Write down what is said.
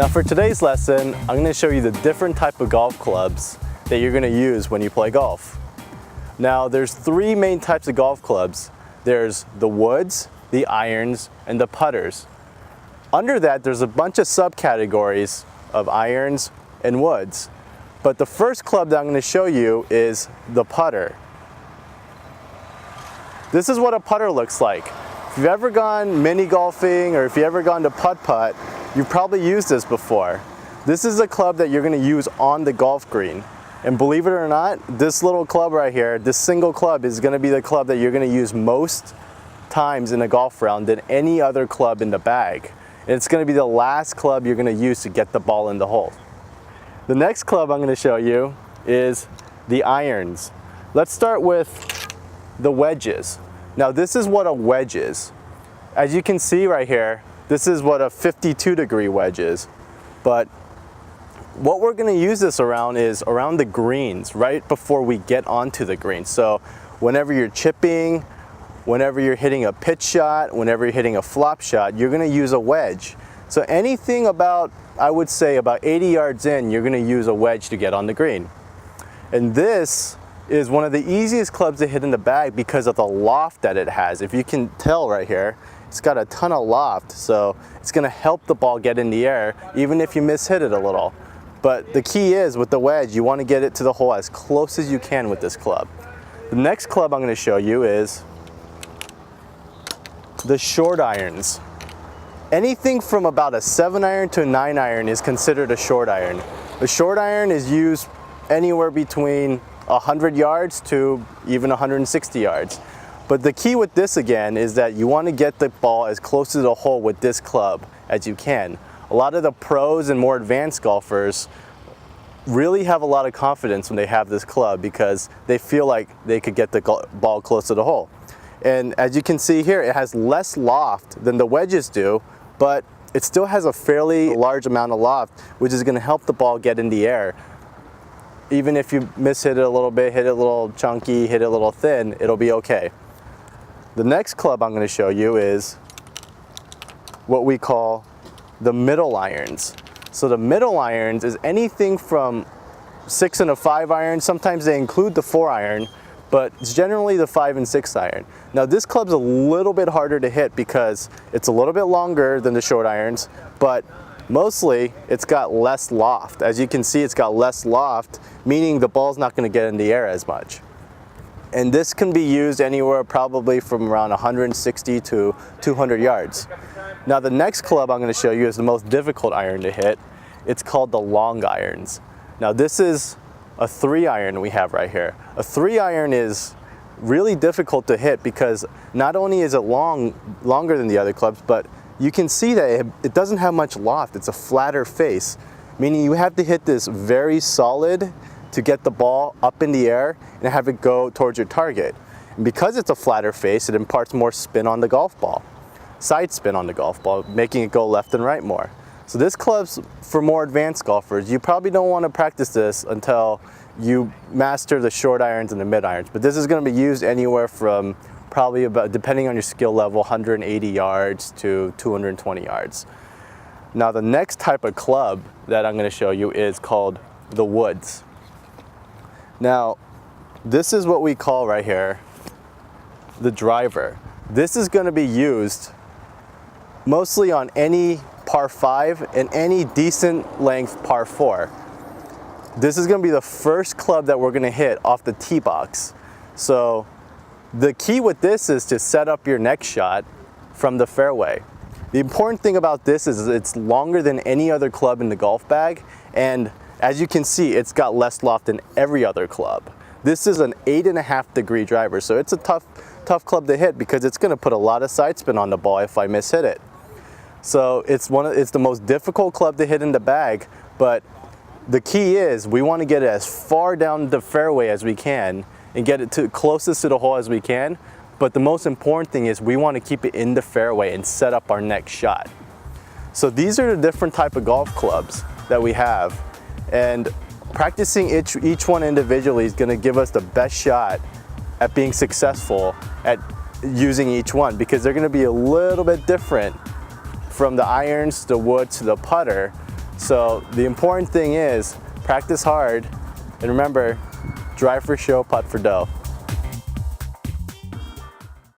Now for today's lesson, I'm going to show you the different type of golf clubs that you're going to use when you play golf. Now there's three main types of golf clubs. There's the woods, the irons, and the putters. Under that, there's a bunch of subcategories of irons and woods. But the first club that I'm going to show you is the putter. This is what a putter looks like. If you've ever gone mini golfing or if you've ever gone to putt-putt, you've probably used this before. This is a club that you're going to use on the golf green. And believe it or not, this little club right here, this single club is going to be the club that you're going to use most times in a golf round than any other club in the bag. And it's going to be the last club you're going to use to get the ball in the hole. The next club I'm going to show you is the irons. Let's start with the wedges. Now this is what a wedge is. As you can see right here, this is what a 52-degree wedge is. But what we're going to use this around is around the greens, right before we get onto the green. So whenever you're chipping, whenever you're hitting a pitch shot, whenever you're hitting a flop shot, you're going to use a wedge. So anything about, I would say about 80 yards in, you're going to use a wedge to get on the green. And this is one of the easiest clubs to hit in the bag because of the loft that it has. If you can tell right here, it's got a ton of loft, so it's going to help the ball get in the air even if you mishit it a little. But the key is with the wedge, you want to get it to the hole as close as you can with this club. The next club I'm going to show you is the short irons. Anything from about a 7-iron to a 9-iron is considered a short iron. A short iron is used anywhere between 100 yards to even 160 yards. But the key with this again is that you want to get the ball as close to the hole with this club as you can. A lot of the pros and more advanced golfers really have a lot of confidence when they have this club because they feel like they could get the ball close to the hole. And as you can see here, it has less loft than the wedges do, but it still has a fairly large amount of loft, which is going to help the ball get in the air. Even if you mishit it a little bit, hit it a little chunky, hit it a little thin, it'll be okay. The next club I'm going to show you is what we call the middle irons. So the middle irons is anything from 6 and a 5 iron. Sometimes they include the 4 iron, but it's generally the 5 and 6 iron. Now this club's a little bit harder to hit because it's a little bit longer than the short irons, but mostly it's got less loft. As you can see, it's got less loft, meaning the ball's not going to get in the air as much. And this can be used anywhere probably from around 160 to 200 yards. Now the next club I'm going to show you is the most difficult iron to hit. It's called the long irons. Now this is a 3-iron we have right here. A 3-iron is really difficult to hit because not only is it longer than the other clubs, but you can see that it doesn't have much loft. It's a flatter face, meaning you have to hit this very solid to get the ball up in the air and have it go towards your target. And because it's a flatter face, it imparts more spin on the golf ball, side spin on the golf ball, making it go left and right more. So this club's for more advanced golfers. You probably don't want to practice this until you master the short irons and the mid irons, but this is going to be used anywhere from probably about, depending on your skill level, 180 yards to 220 yards. Now the next type of club that I'm going to show you is called the woods. Now, this is what we call right here the driver. This is going to be used mostly on any par 5 and any decent length par 4. This is going to be the first club that we're going to hit off the tee box. So the key with this is to set up your next shot from the fairway. The important thing about this is it's longer than any other club in the golf bag, and as you can see, it's got less loft than every other club. This is an 8.5-degree driver, so it's a tough club to hit because it's going to put a lot of side spin on the ball if I mishit it. So it's the most difficult club to hit in the bag, but the key is we want to get it as far down the fairway as we can and get it to closest to the hole as we can. But the most important thing is we want to keep it in the fairway and set up our next shot. So these are the different type of golf clubs that we have. And practicing each one individually is going to give us the best shot at being successful at using each one, because they're going to be a little bit different from the irons, the wood, to the putter. So the important thing is practice hard, and remember, drive for show, putt for dough.